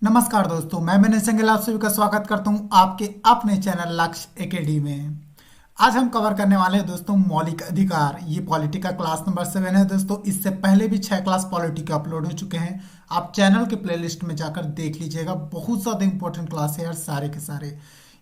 नमस्कार दोस्तों, मैं मैनेज सिंघल आप सभी का स्वागत करता हूं आपके अपने चैनल लक्ष्य एकेडमी में। आज हम कवर करने वाले हैं दोस्तों मौलिक अधिकार। ये पॉलिटी का क्लास नंबर 7 है दोस्तों। इससे पहले भी 6 क्लास पॉलिटी के अपलोड हो चुके हैं। आप चैनल के प्लेलिस्ट में जाकर देख लीजिएगा। बहुत ज़्यादा इंपॉर्टेंट क्लास है यार, सारे के सारे।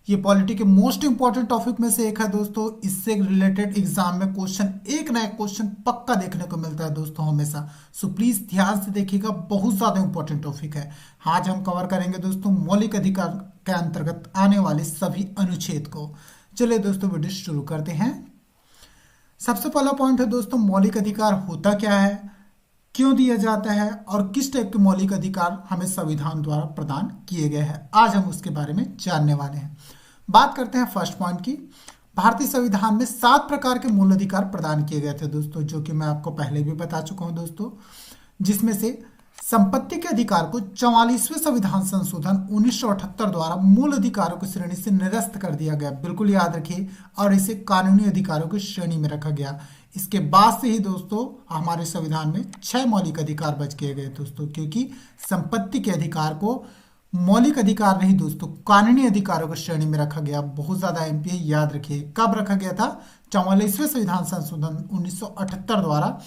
ये पॉलिटी के मोस्ट इंपॉर्टेंट टॉपिक में से एक है दोस्तों। इससे रिलेटेड एग्जाम में क्वेश्चन, एक ना एक क्वेश्चन पक्का देखने को मिलता है दोस्तों हमेशा। सो प्लीज ध्यान से देखिएगा, बहुत ज्यादा इंपॉर्टेंट टॉपिक है। आज हम कवर करेंगे दोस्तों मौलिक अधिकार के अंतर्गत आने वाले सभी अनुच्छेद को। चलिए दोस्तों वीडियो शुरू करते हैं। सबसे पहला पॉइंट है दोस्तों, मौलिक अधिकार होता क्या है, क्यों दिया जाता है और किस टाइप के मौलिक अधिकार हमें संविधान द्वारा प्रदान किए गए हैं। आज हम उसके बारे में जानने वाले हैं। बात करते हैं फर्स्ट पॉइंट की। भारतीय संविधान में 7 प्रकार के मूल अधिकार प्रदान किए गए थे दोस्तों, जो कि मैं आपको पहले भी बता चुका हूं दोस्तों। जिसमें से संपत्ति के अधिकार को 44वें संविधान संशोधन 1978 द्वारा मूल अधिकारों की श्रेणी से निरस्त कर दिया गया, बिल्कुल याद रखिए, और इसे कानूनी अधिकारों की श्रेणी में रखा गया। इसके बाद से ही दोस्तों हमारे संविधान में 6 मौलिक अधिकार बच किए गए दोस्तों, क्योंकि संपत्ति के अधिकार को मौलिक अधिकार नहीं दोस्तों, कानूनी अधिकारों की श्रेणी में रखा गया। बहुत ज्यादा एमपी याद रखिए, कब रखा गया था? 44वें संविधान संशोधन 1978 द्वारा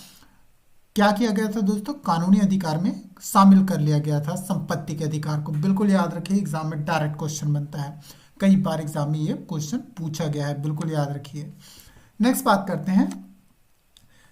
क्या किया गया था दोस्तों, कानूनी अधिकार में शामिल कर लिया गया था संपत्ति के अधिकार को। बिल्कुल याद रखिए, एग्जाम में डायरेक्ट क्वेश्चन बनता है, कई बार एग्जाम में ये क्वेश्चन पूछा गया है, बिल्कुल याद रखिए। नेक्स्ट बात करते हैं,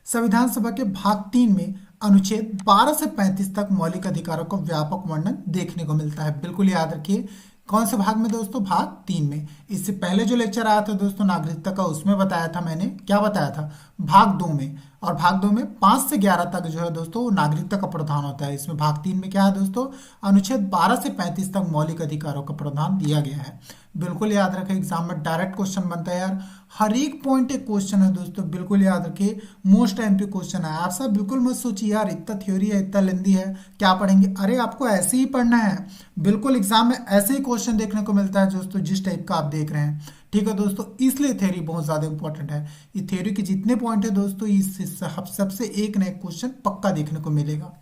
संविधान सभा के भाग 3 में अनुच्छेद 12 से 35 तक मौलिक अधिकारों का व्यापक वर्णन देखने को मिलता है। बिल्कुल याद रखिए, कौन से भाग में दोस्तों? भाग 3 में। इससे पहले जो लेक्चर आया था दोस्तों नागरिकता का, उसमें बताया था मैंने, क्या बताया था? भाग 2 में। और भाग 2 में 5 से 11 तक जो है दोस्तों नागरिकता का प्रावधान होता है। इसमें भाग 3 में क्या है दोस्तों? अनुच्छेद 12 से 35 तक मौलिक अधिकारों का प्रावधान दिया गया है। बिल्कुल याद रखें, एग्जाम में डायरेक्ट क्वेश्चन बनता है यार, हर एक पॉइंट एक क्वेश्चन है दोस्तों। बिल्कुल याद रखिए, मोस्ट एमपी क्वेश्चन है। आप सब बिल्कुल मत सोचिए यार इतना थ्योरी है, इतना लेंदी है, क्या पढ़ेंगे। अरे आपको ऐसे ही पढ़ना है, बिल्कुल एग्जाम में ऐसे ही क्वेश्चन देखने को मिलता है दोस्तों, जिस टाइप का आप देख रहे हैं। ठीक है दोस्तों, इसलिए थ्योरी बहुत ज्यादा इंपॉर्टेंट है। ये थ्योरी के जितने पॉइंट है दोस्तों, इससे सबसे एक न एक क्वेश्चन पक्का देखने को मिलेगा।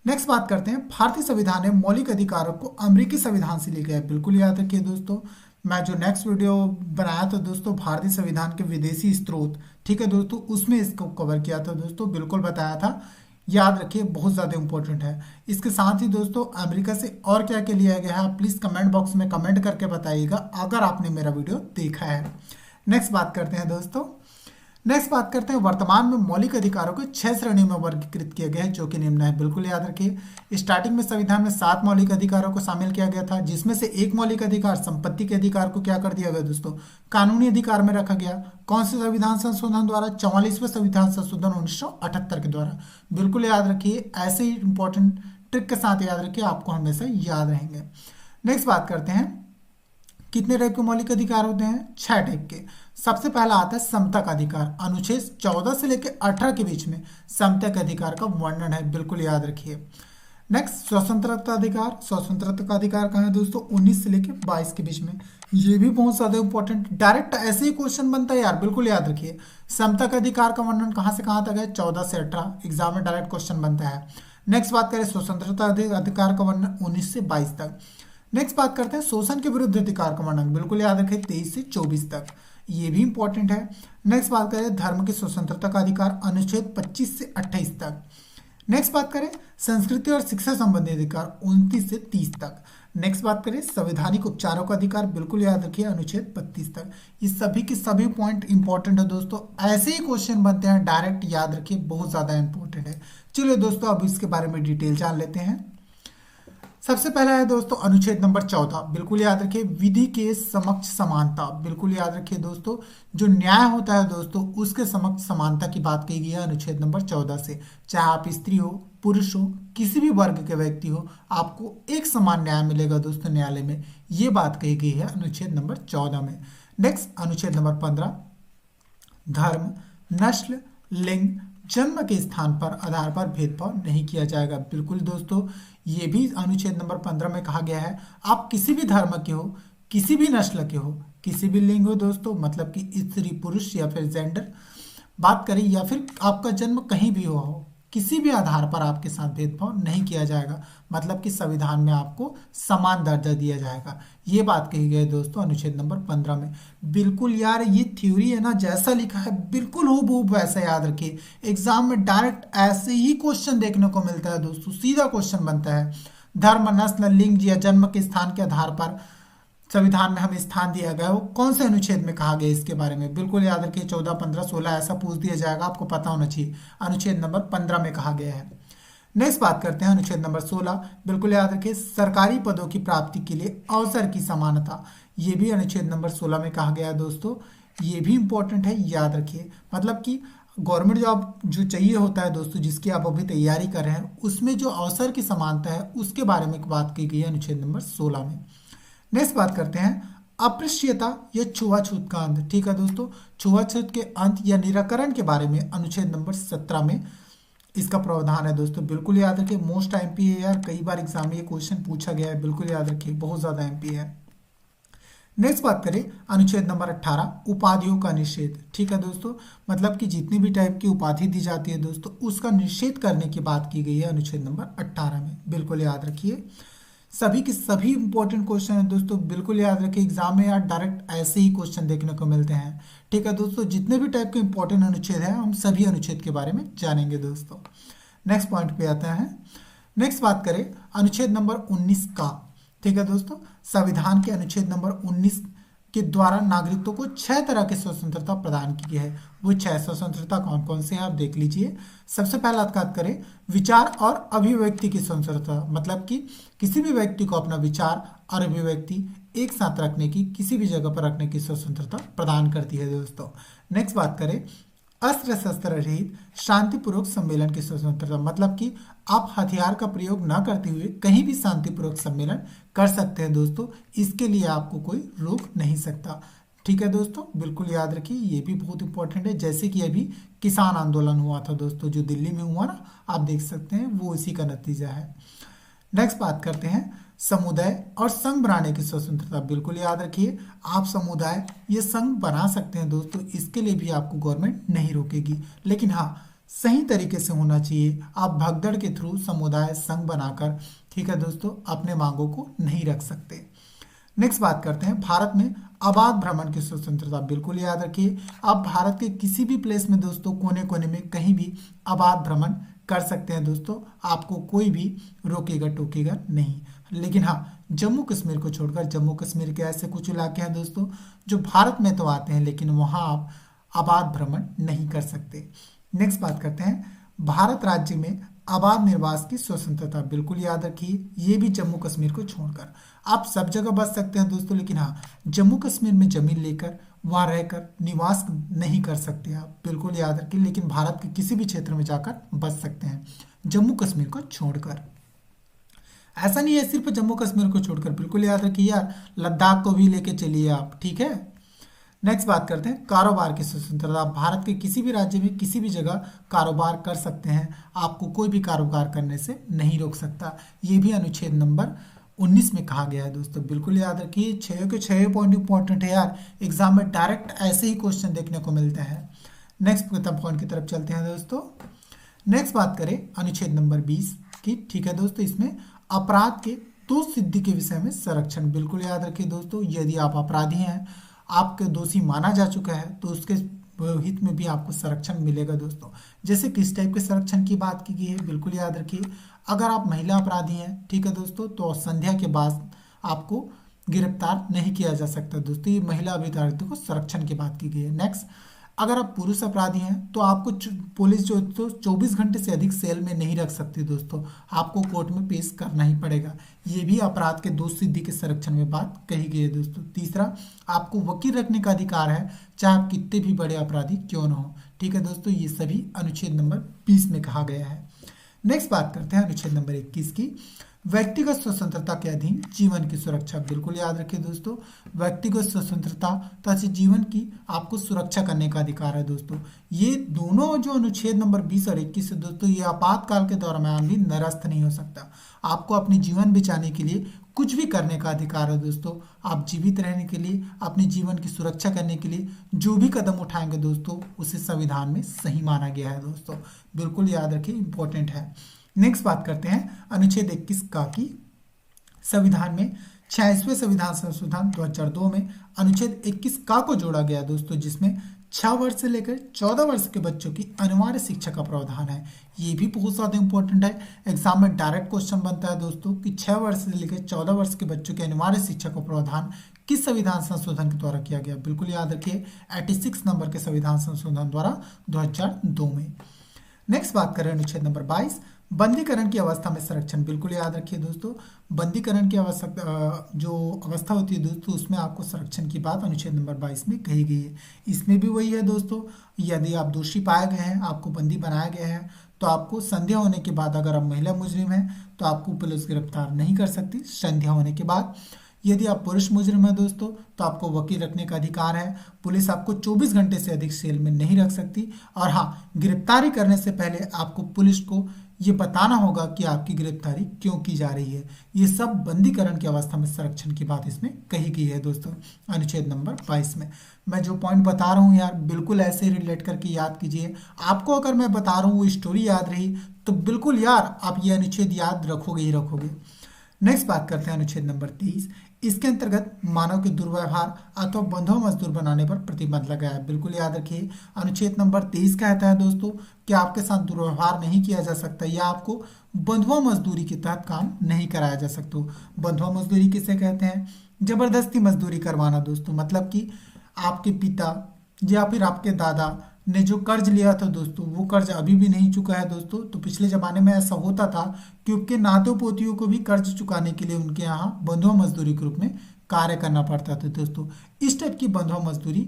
नेक्स्ट बात करते हैं, भारतीय संविधान ने मौलिक अधिकारों को अमेरिकी संविधान से लिया है। बिल्कुल याद रखिए दोस्तों, मैं जो नेक्स्ट वीडियो बनाया था दोस्तों भारतीय संविधान के विदेशी स्रोत, ठीक है दोस्तों, उसमें इसको कवर किया था दोस्तों, बिल्कुल बताया था। याद रखिए, बहुत ज़्यादा इंपॉर्टेंट है। इसके साथ ही दोस्तों अमेरिका से और क्या क्या लिया गया है, आप प्लीज़ कमेंट बॉक्स में कमेंट करके बताइएगा अगर आपने मेरा वीडियो देखा है। नेक्स्ट बात करते हैं दोस्तों, नेक्स्ट बात करते हैं, वर्तमान में मौलिक अधिकारों को 6 श्रेणियों में वर्गीकृत किया गया है, जो कि निम्न है। बिल्कुल याद रखिए, स्टार्टिंग में संविधान में 7 मौलिक अधिकारों को शामिल किया गया था, जिसमें से एक मौलिक अधिकार संपत्ति के अधिकार को क्या कर दिया गया दोस्तों, कानूनी अधिकार में रखा गया। कौन से संविधान संशोधन द्वारा? 44वें संविधान संशोधन 1978 के द्वारा। बिल्कुल याद रखिए, ऐसे ही इंपॉर्टेंट ट्रिक के साथ याद रखिए, आपको हमेशा याद रहेंगे। नेक्स्ट बात करते हैं, कितने टाइप के मौलिक अधिकार होते हैं? 6 टाइप के। सबसे पहला आता है समता का अधिकार। अनुच्छेद 14 से लेकर 18 के बीच में समता के अधिकार का वर्णन है, बिल्कुल याद रखिए। नेक्स्ट स्वतंत्रता अधिकार। स्वतंत्रता का अधिकार कहाँ है दोस्तों? 19 से लेकर 22 के बीच में। ये भी बहुत ज्यादा इंपॉर्टेंट, डायरेक्ट ऐसे ही क्वेश्चन बनता है यार, बिल्कुल याद रखिए। समता का अधिकार का वर्णन कहाँ से कहाँ तक है? 14 से 18, एग्जाम में डायरेक्ट क्वेश्चन बनता है। नेक्स्ट बात करें स्वतंत्रता अधिकार का वर्णन 19 से 22 तक। नेक्स्ट बात करते हैं शोषण के विरुद्ध अधिकार का वर्णन, बिल्कुल याद रखें 23 से 24 तक, ये भी इंपॉर्टेंट है। नेक्स्ट बात करें धर्म की स्वतंत्रता का अधिकार, अनुच्छेद 25 से 28 तक। नेक्स्ट बात करें संस्कृति और शिक्षा संबंधी अधिकार, 29 से 30 तक। नेक्स्ट बात करें संवैधानिक उपचारों का अधिकार, बिल्कुल याद रखिए अनुच्छेद 32 तक। ये सभी के सभी पॉइंट इंपॉर्टेंट है दोस्तों, ऐसे ही क्वेश्चन बनते हैं, डायरेक्ट याद रखिए, बहुत ज्यादा इंपॉर्टेंट है। चलिए दोस्तों अब इसके बारे में डिटेल जान लेते हैं। सबसे पहला है दोस्तों अनुच्छेद नंबर 14, बिल्कुल याद रखिए, विधि के समक्ष समानता। बिल्कुल याद रखिए दोस्तों, जो न्याय होता है दोस्तों उसके समक्ष समानता की बात कही गई है अनुच्छेद नंबर 14 से। चाहे आप स्त्री हो, पुरुष हो, किसी भी वर्ग के व्यक्ति हो, आपको एक समान न्याय मिलेगा दोस्तों न्यायालय में, ये बात कही गई है अनुच्छेद नंबर 14 में। नेक्स्ट अनुच्छेद नंबर 15, धर्म, नस्ल, लिंग, जन्म के स्थान पर आधार पर भेदभाव नहीं किया जाएगा। बिल्कुल दोस्तों, ये भी अनुच्छेद नंबर 15 में कहा गया है, आप किसी भी धर्म के हो, किसी भी नस्ल के हो, किसी भी लिंग हो दोस्तों, मतलब कि स्त्री पुरुष या फिर जेंडर बात करें, या फिर आपका जन्म कहीं भी हुआ हो, किसी भी आधार पर आपके साथ भेदभाव नहीं किया जाएगा, मतलब कि संविधान में आपको समान दर्जा दिया जाएगा। ये बात कही गई है दोस्तों अनुच्छेद नंबर 15 में। बिल्कुल यार ये थ्योरी है ना, जैसा लिखा है बिल्कुल हूबहू वैसा याद रखिए। एग्जाम में डायरेक्ट ऐसे ही क्वेश्चन देखने को मिलता है दोस्तों, सीधा क्वेश्चन बनता है। धर्म, नस्ल, लिंग या जन्म के स्थान के आधार पर संविधान में हमें स्थान दिया गया है, वो कौन से अनुच्छेद में कहा गया इसके बारे में बिल्कुल याद रखिए। 14, 15, 16 ऐसा पूछ दिया जाएगा, आपको पता होना चाहिए। अनुच्छेद नंबर 15 में कहा गया है। नेक्स्ट बात करते हैं अनुच्छेद नंबर 16। बिल्कुल याद रखिए, सरकारी पदों की प्राप्ति के लिए अवसर की समानता, ये भी अनुच्छेद नंबर 16 में कहा गया है दोस्तों। ये भी इंपॉर्टेंट है, याद रखिए। मतलब कि गवर्नमेंट जॉब जो चाहिए होता है दोस्तों, जिसकी आप अभी तैयारी कर रहे हैं, उसमें जो अवसर की समानता है उसके बारे में बात की गई है अनुच्छेद नंबर 16 में। नेक्स्ट बात करते हैं अस्पृश्यता या छुआछूत का अंत। ठीक है दोस्तों, छुआछूत के अंत या निराकरण के बारे में अनुच्छेद नंबर 17 में इसका प्रावधान है दोस्तों। बिल्कुल याद रखिए, मोस्ट एमपी है यार, कई बार एग्जाम में ये क्वेश्चन पूछा गया है, बिल्कुल याद रखिए, बहुत ज्यादा एमपी है। नेक्स्ट बात करें अनुच्छेद नंबर 18 उपाधियों का निषेध। ठीक है दोस्तों, मतलब कि जितनी भी टाइप की उपाधि दी जाती है दोस्तों, उसका निषेध करने की बात की गई है अनुच्छेद नंबर 18 में। बिल्कुल याद रखिए, सभी के सभी इंपॉर्टेंट क्वेश्चन है दोस्तों, बिल्कुल याद रखिए। एग्जाम में यार डायरेक्ट ऐसे ही क्वेश्चन देखने को मिलते हैं। ठीक है दोस्तों, जितने भी टाइप के इंपॉर्टेंट अनुच्छेद हैं हम सभी अनुच्छेद के बारे में जानेंगे दोस्तों। नेक्स्ट पॉइंट पे आते हैं। नेक्स्ट बात करें अनुच्छेद नंबर 19 का। ठीक है दोस्तों, संविधान के अनुच्छेद नंबर 19 के द्वारा नागरिकों को 6 तरह की स्वतंत्रता प्रदान की गई है। वो 6 स्वतंत्रता कौन कौन से हैं आप देख लीजिए। सबसे पहला बात करें विचार और अभिव्यक्ति की स्वतंत्रता, मतलब कि किसी भी व्यक्ति को अपना विचार और अभिव्यक्ति एक साथ रखने की, किसी भी जगह पर रखने की स्वतंत्रता प्रदान करती है दोस्तों। नेक्स्ट बात करें अस्त्र शस्त्र रहित शांतिपूर्वक सम्मेलन की स्वतंत्रता, मतलब कि आप हथियार का प्रयोग न करते हुए कहीं भी शांतिपूर्वक सम्मेलन कर सकते हैं दोस्तों, इसके लिए आपको कोई रोक नहीं सकता। ठीक है दोस्तों, बिल्कुल याद रखिए, ये भी बहुत इंपॉर्टेंट है। जैसे कि अभी किसान आंदोलन हुआ था दोस्तों, जो दिल्ली में हुआ ना, आप देख सकते हैं, वो इसी का नतीजा है। नेक्स्ट बात करते हैं समुदाय और संघ बनाने की स्वतंत्रता। बिल्कुल याद रखिए, आप समुदाय ये संघ बना सकते हैं दोस्तों, इसके लिए भी आपको गवर्नमेंट नहीं रोकेगी, लेकिन हाँ सही तरीके से होना चाहिए। आप भगदड़ के थ्रू समुदाय संघ बनाकर, ठीक है दोस्तों, अपने मांगों को नहीं रख सकते। नेक्स्ट बात करते हैं भारत में अबाध भ्रमण की स्वतंत्रता। बिल्कुल याद रखिए, आप भारत के किसी भी प्लेस में दोस्तों, कोने कोने में कहीं भी अबाध भ्रमण कर सकते हैं दोस्तों, आपको कोई भी रोकेगा टोकेगा नहीं। लेकिन हाँ, जम्मू कश्मीर को छोड़कर, जम्मू कश्मीर के ऐसे कुछ इलाके हैं दोस्तों जो भारत में तो आते हैं, लेकिन वहाँ आप अबाध भ्रमण नहीं कर सकते। नेक्स्ट बात करते हैं भारत राज्य में आबाद निर्वास की स्वतंत्रता। बिल्कुल याद रखिए, ये भी जम्मू कश्मीर को छोड़कर आप सब जगह बस सकते हैं दोस्तों, लेकिन हाँ जम्मू कश्मीर में जमीन लेकर वहां रहकर निवास नहीं कर सकते आप, बिल्कुल याद रखिए। लेकिन भारत के किसी भी क्षेत्र में जाकर बस सकते हैं जम्मू कश्मीर को छोड़कर। ऐसा नहीं है सिर्फ जम्मू कश्मीर को छोड़कर, बिल्कुल याद रखिए यार, लद्दाख को भी लेके चलिए आप। ठीक है, नेक्स्ट बात करते हैं कारोबार की स्वतंत्रता। आप भारत के किसी भी राज्य में किसी भी जगह कारोबार कर सकते हैं, आपको कोई भी कारोबार करने से नहीं रोक सकता। ये भी अनुच्छेद नंबर 19 में कहा गया है दोस्तों, बिल्कुल याद रखिए। 6 के 6 पॉइंट इंपॉर्टेंट है यार, एग्जाम में डायरेक्ट ऐसे ही क्वेश्चन देखने को मिलते हैं। नेक्स्ट पॉइंट की तरफ चलते हैं दोस्तों। नेक्स्ट बात करें अनुच्छेद नंबर 20 की। ठीक है दोस्तों, इसमें अपराध के दोष सिद्धि के विषय में संरक्षण। बिल्कुल याद रखिए दोस्तों, यदि आप अपराधी हैं, आपके दोषी माना जा चुका है, तो उसके हित में भी आपको संरक्षण मिलेगा दोस्तों। जैसे किस टाइप के संरक्षण की बात की गई है, बिल्कुल याद रखिए। अगर आप महिला अपराधी हैं, ठीक है दोस्तों, तो संध्या के बाद आपको गिरफ्तार नहीं किया जा सकता दोस्तों, ये महिला अभिभाषकों को संरक्षण की बात की गई है। नेक्स्ट, अगर आप पुरुष अपराधी हैं तो आपको पुलिस जो तो 24 घंटे से अधिक सेल में नहीं रख सकती दोस्तों, आपको कोर्ट में पेश करना ही पड़ेगा। ये भी अपराध के दोष सिद्धि के संरक्षण में बात कही गई है दोस्तों। तीसरा, आपको वकील रखने का अधिकार है, चाहे आप कितने भी बड़े अपराधी क्यों न हो। ठीक है दोस्तों, ये सभी अनुच्छेद नंबर 20 में कहा गया है। नेक्स्ट बात करते हैं अनुच्छेद नंबर 21 की। व्यक्तिगत स्वतंत्रता के अधीन जीवन की सुरक्षा, बिल्कुल याद रखिए दोस्तों, व्यक्तिगत स्वतंत्रता तथा जीवन की आपको सुरक्षा करने का अधिकार है दोस्तों। ये दोनों जो अनुच्छेद नंबर 20 और 21 है दोस्तों, ये आपातकाल के दौरान भी निरस्त नहीं हो सकता। आपको अपनी जीवन बचाने के लिए कुछ भी करने का अधिकार है दोस्तों। आप जीवित रहने के लिए, अपने जीवन की सुरक्षा करने के लिए जो भी कदम उठाएंगे दोस्तों, उसे संविधान में सही माना गया है दोस्तों, बिल्कुल याद रखिए, इंपॉर्टेंट है। नेक्स्ट बात करते हैं अनुच्छेद 21 का की संविधान में 46वें संविधान संशोधन 2002 में अनुच्छेद 21 का को जोड़ा गया दोस्तों, जिसमें 6 वर्ष से लेकर 14 वर्ष के बच्चों की अनिवार्य शिक्षा का प्रावधान है। ये भी बहुत ज़्यादा इंपॉर्टेंट है, एग्जाम में डायरेक्ट क्वेश्चन बनता है दोस्तों कि 6 वर्ष से लेकर 14 वर्ष के बच्चों के अनिवार्य शिक्षा का प्रावधान किस संविधान संशोधन के द्वारा किया गया, बिल्कुल याद रखिए 86 नंबर के संविधान संशोधन द्वारा 2002 में। नेक्स्ट बात करें अनुच्छेद नंबर 22, बंदीकरण की अवस्था में संरक्षण, बिल्कुल याद रखिए दोस्तों, बंदीकरण की अवस्था जो अवस्था होती है दोस्तों, उसमें आपको संरक्षण की बात अनुच्छेद नंबर 22 में कही गई है। इसमें भी वही है दोस्तों, यदि आप दोषी पाए गए हैं, आपको बंदी बनाया गया है, तो आपको संध्या होने के बाद, अगर आप महिला मुजरिम हैं तो आपको पुलिस गिरफ्तार नहीं कर सकती संध्या होने के बाद। यदि आप पुरुष मुजरिम हैं दोस्तों, तो आपको वकील रखने का अधिकार है। पुलिस आपको 24 घंटे से अधिक सेल में नहीं रख सकती। और हाँ, गिरफ्तारी करने से पहले आपको पुलिस को ये बताना होगा कि आपकी गिरफ्तारी क्यों की जा रही है। ये सब बंदीकरण की अवस्था में संरक्षण की बात इसमें कही गई है दोस्तों, अनुच्छेद नंबर 22 में। मैं जो पॉइंट बता रहा हूँ यार, बिल्कुल ऐसे रिलेट करके याद कीजिए। आपको अगर मैं बता रहा हूँ वो स्टोरी याद रही, तो बिल्कुल यार आप ये अनुच्छेद याद रखोगे ही रखोगे। नेक्स्ट बात करते हैं अनुच्छेद नंबर 23। इसके अंतर्गत मानव के दुर्व्यवहार अथवा बंधुआ मजदूर बनाने पर प्रतिबंध लगाया है, बिल्कुल याद रखिए। अनुच्छेद नंबर 23 कहता है दोस्तों कि आपके साथ दुर्व्यवहार नहीं किया जा सकता या आपको बंधुआ मजदूरी के तहत काम नहीं कराया जा सकता। बंधुआ मजदूरी किसे कहते हैं? जबरदस्ती मजदूरी करवाना दोस्तों, मतलब कि आपके पिता या फिर आपके दादा ने जो कर्ज लिया था दोस्तों, वो कर्ज अभी भी नहीं चुका है दोस्तों। तो पिछले जमाने में ऐसा होता था कि उनके नातों पोतियों को भी कर्ज चुकाने के लिए उनके यहाँ बंधुआ मजदूरी के रूप में कार्य करना पड़ता था दोस्तों। इस टाइप की बंधुआ मजदूरी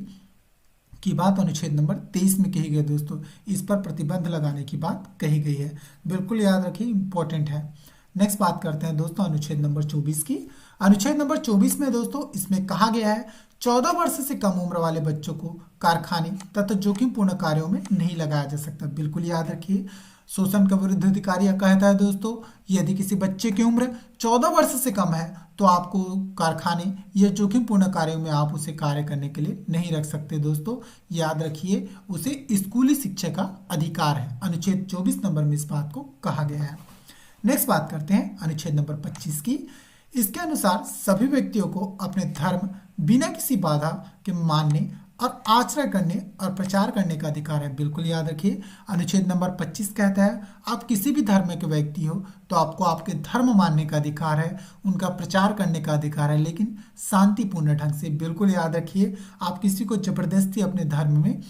की बात अनुच्छेद नंबर 23 में कही गई दोस्तों। इस पर प्रतिबंध लगाने की बात कही गई है, बिल्कुल याद रखिए, इंपॉर्टेंट है। नेक्स्ट बात करते हैं दोस्तों अनुच्छेद नंबर 24 की। अनुच्छेद नंबर 24 में दोस्तों इसमें कहा गया है 14 वर्ष से कम उम्र वाले बच्चों को कारखाने तथा जोखिमपूर्ण कार्यों में नहीं लगाया जा सकता, बिल्कुल याद रखिए। शोषण का विरुद्ध अधिकारी कहता है दोस्तों, यदि किसी बच्चे की उम्र 14 वर्ष से कम है तो आपको कारखाने या जोखिमपूर्ण कार्यों में आप उसे कार्य करने के लिए नहीं रख सकते दोस्तों, याद रखिए। उसे स्कूली शिक्षा का अधिकार है, अनुच्छेद 24 नंबर में इस बात को कहा गया है। नेक्स्ट बात करते हैं अनुच्छेद नंबर 25 की। इसके अनुसार सभी व्यक्तियों को अपने धर्म बिना किसी बाधा के मानने और आचरण करने और प्रचार करने का अधिकार है, बिल्कुल याद रखिए। अनुच्छेद नंबर 25 कहता है आप किसी भी धर्म के व्यक्ति हो तो आपको आपके धर्म मानने का अधिकार है, उनका प्रचार करने का अधिकार है, लेकिन शांतिपूर्ण ढंग से, बिल्कुल याद रखिए। आप किसी को जबरदस्ती अपने धर्म में,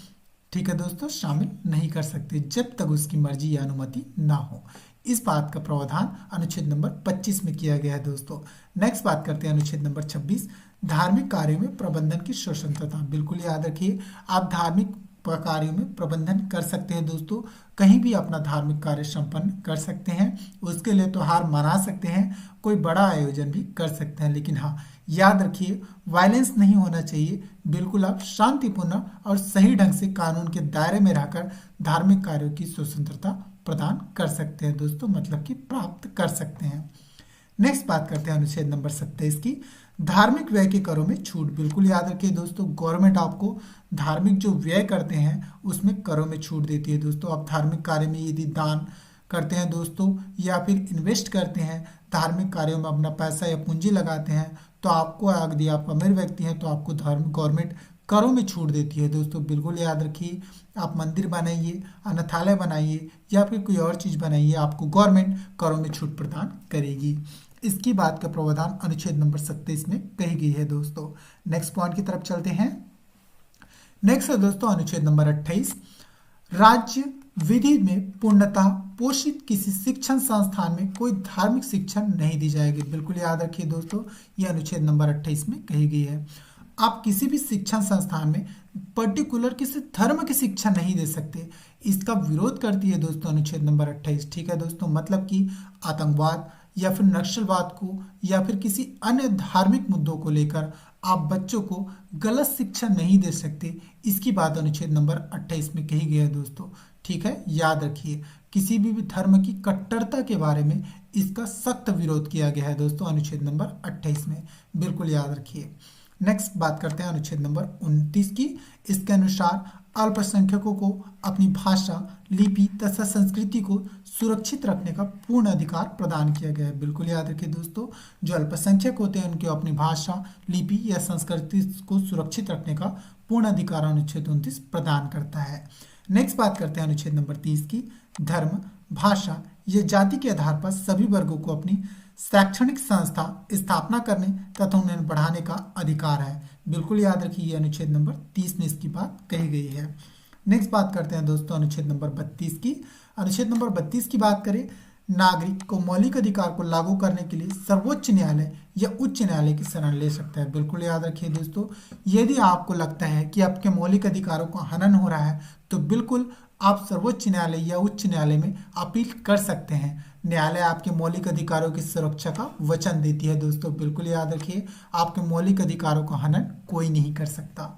ठीक है दोस्तों, शामिल नहीं कर सकते जब तक उसकी मर्जी या अनुमति ना हो। इस बात का प्रावधान अनुच्छेद नंबर 25 में किया गया है दोस्तों। नेक्स्ट बात करते हैं अनुच्छेद नंबर 26, धार्मिक कार्यों में प्रबंधन की स्वतंत्रता, बिल्कुल याद रखिए। आप धार्मिक कार्यों में प्रबंधन कर सकते हैं दोस्तों, कहीं भी अपना धार्मिक कार्य संपन्न कर सकते हैं, उसके लिए त्योहार मना सकते हैं, कोई बड़ा आयोजन भी कर सकते हैं, लेकिन हाँ याद रखिए वायलेंस नहीं होना चाहिए। बिल्कुल आप शांतिपूर्ण और सही ढंग से कानून के दायरे में रहकर धार्मिक कार्यों की स्वतंत्रता प्रदान कर सकते हैं दोस्तों, मतलब कि प्राप्त कर सकते हैं। नेक्स्ट बात करते हैं अनुच्छेद नंबर 27 की, धार्मिक व्यय के करों में छूट, बिल्कुल याद रखिए दोस्तों। गवर्नमेंट आपको धार्मिक जो व्यय करते हैं उसमें करों में छूट देती है दोस्तों। आप धार्मिक कार्य में यदि दान करते हैं दोस्तों या फिर इन्वेस्ट करते हैं, धार्मिक कार्यों में अपना पैसा या पूंजी लगाते हैं, तो आपको, यदि आप अमीर व्यक्ति हैं तो आपको गवर्नमेंट करों में छूट देती है दोस्तों, बिल्कुल याद रखिए। आप मंदिर बनाइए, अनाथालय बनाइए या फिर कोई और चीज़ बनाइए, आपको गवर्नमेंट करों में छूट प्रदान करेगी। इसकी बात का प्रावधान अनुच्छेद नंबर 27 में कही गई है दोस्तों। नेक्स्ट पॉइंट की तरफ चलते हैं। नेक्स्ट है दोस्तों अनुच्छेद नंबर 28, राज्य विधि में पूर्णतः पोषित किसी शिक्षण संस्थान में कोई धार्मिक शिक्षण नहीं दी जाएगी, बिल्कुल याद रखिए दोस्तों। यह अनुच्छेद नंबर 28 में कही गई है। आप किसी भी शिक्षण संस्थान में पर्टिकुलर किसी धर्म की शिक्षा नहीं दे सकते, इसका विरोध करती है दोस्तों अनुच्छेद नंबर 28, ठीक है दोस्तों। मतलब कि आतंकवाद या फिर नक्सलवाद को या फिर किसी अन्य धार्मिक मुद्दों को लेकर आप बच्चों को गलत शिक्षा नहीं दे सकते। इसकी बात अनुच्छेद नंबर 28 में कही गई है दोस्तों। ठीक है, याद रखिए, किसी भी धर्म की कट्टरता के बारे में इसका सख्त विरोध किया गया है दोस्तों, अनुच्छेद नंबर 28 में, बिल्कुल याद रखिए। नेक्स्ट बात करते हैं अनुच्छेद नंबर 29 की। इसके अनुसार अल्पसंख्यकों को अपनी भाषा, लिपि तथा संस्कृति को सुरक्षित रखने का पूर्ण अधिकार प्रदान किया गया है। बिल्कुल याद रखिए दोस्तों, जो अल्पसंख्यक होते हैं उनको अपनी भाषा, लिपि या संस्कृति को सुरक्षित रखने का पूर्ण अधिकार अनुच्छेद 29 प्रदान करता है। नेक्स्ट बात करते हैं अनुच्छेद नंबर 30 की। धर्म, भाषा या जाति के आधार पर सभी वर्गों को अपनी शैक्षणिक संस्था स्थापना करने तथा उन्हें बढ़ाने का अधिकार है। बिल्कुल याद रखिए, ये अनुच्छेद नंबर 30 में इसकी बात कही गई है। नेक्स्ट बात करते हैं दोस्तों अनुच्छेद नंबर 32 की। अनुच्छेद नंबर 32 की बात करें, नागरिक को मौलिक अधिकार को लागू करने के लिए सर्वोच्च न्यायालय या उच्च न्यायालय की शरण ले सकता है। बिल्कुल याद रखिए दोस्तों, यदि आपको लगता है कि आपके मौलिक अधिकारों का हनन हो रहा है तो बिल्कुल आप सर्वोच्च न्यायालय या उच्च न्यायालय में अपील कर सकते हैं। न्यायालय आपके मौलिक अधिकारों की सुरक्षा का वचन देती है दोस्तों। बिल्कुल याद रखिए, आपके मौलिक अधिकारों का हनन कोई नहीं कर सकता।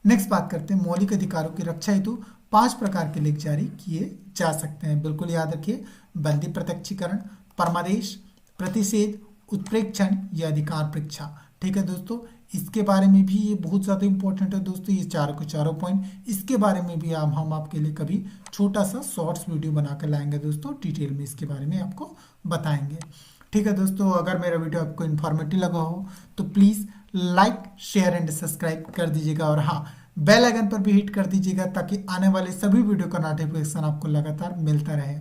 नेक्स्ट बात करते हैं, मौलिक अधिकारों की रक्षा हेतु 5 प्रकार के लिख जारी किए जा सकते हैं। बिल्कुल याद रखिए, बंदी प्रत्यक्षीकरण, परमादेश, प्रतिषेध, उत्प्रेक्षण या अधिकार परीक्षा। ठीक है दोस्तों, इसके बारे में भी ये बहुत ज़्यादा इंपॉर्टेंट है दोस्तों, ये चारों के चारों पॉइंट। इसके बारे में भी हम आपके लिए कभी छोटा सा शॉर्ट्स वीडियो बनाकर लाएंगे दोस्तों, डिटेल में इसके बारे में आपको बताएंगे। ठीक है दोस्तों, अगर मेरा वीडियो आपको इन्फॉर्मेटिव लगा हो तो please like, share and subscribe कर दीजिएगा, और हाँ, बेल आइकन पर भी हिट कर दीजिएगा ताकि आने वाले सभी वीडियो का नोटिफिकेशन आपको लगातार मिलता रहे।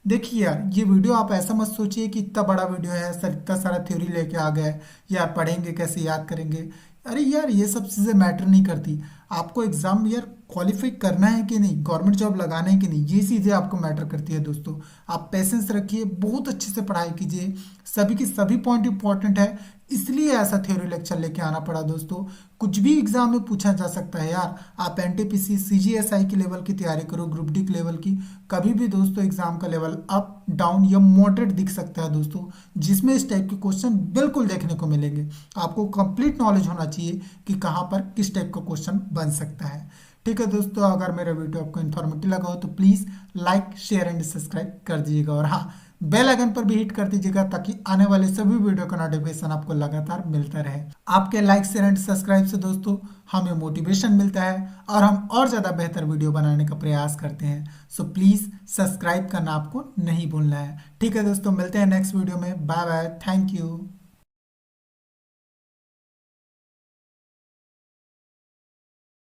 देखिए यार, ये वीडियो आप ऐसा मत सोचिए कि इतना बड़ा वीडियो है सर, इतना सारा थ्योरी लेके आ गए, यार पढ़ेंगे कैसे, याद करेंगे। अरे यार, ये सब चीज़ें मैटर नहीं करती। आपको एग्जाम यार क्वालिफाई करना है कि नहीं, गवर्नमेंट जॉब लगाना है कि नहीं, ये चीज़ें आपको मैटर करती है दोस्तों। आप पेशेंस रखिए, बहुत अच्छे से पढ़ाई कीजिए, सभी की सभी पॉइंट इंपॉर्टेंट है, इसलिए ऐसा थ्योरी लेक्चर लेके आना पड़ा दोस्तों। कुछ भी एग्जाम में पूछा जा सकता है यार। आप एनटीपीसी, सीजीएसआई की लेवल की तैयारी करो, ग्रुप डी के लेवल की, कभी भी दोस्तों एग्जाम का लेवल अप, डाउन या मॉडरेट दिख सकता है दोस्तों, जिसमें इस टाइप के क्वेश्चन बिल्कुल देखने को मिलेंगे। आपको कंप्लीट नॉलेज होना चाहिए कि कहाँ पर किस टाइप का क्वेश्चन बन सकता है। ठीक है दोस्तों, अगर मेरा वीडियो आपको इन्फॉर्मेटिव लगा हो तो please like, share and subscribe कर दीजिएगा, और हाँ, बेल आइकन पर भी हिट कर दीजिएगा ताकि आने वाले सभी वीडियो का नोटिफिकेशन आपको लगातार मिलता रहे। आपके लाइक, शेयर एंड सब्सक्राइब से दोस्तों हमें मोटिवेशन मिलता है और हम और ज़्यादा बेहतर वीडियो बनाने का प्रयास करते हैं। सो प्लीज़ सब्सक्राइब करना आपको नहीं भूलना है। ठीक है दोस्तों, मिलते हैं नेक्स्ट वीडियो में। Bye bye, thank you.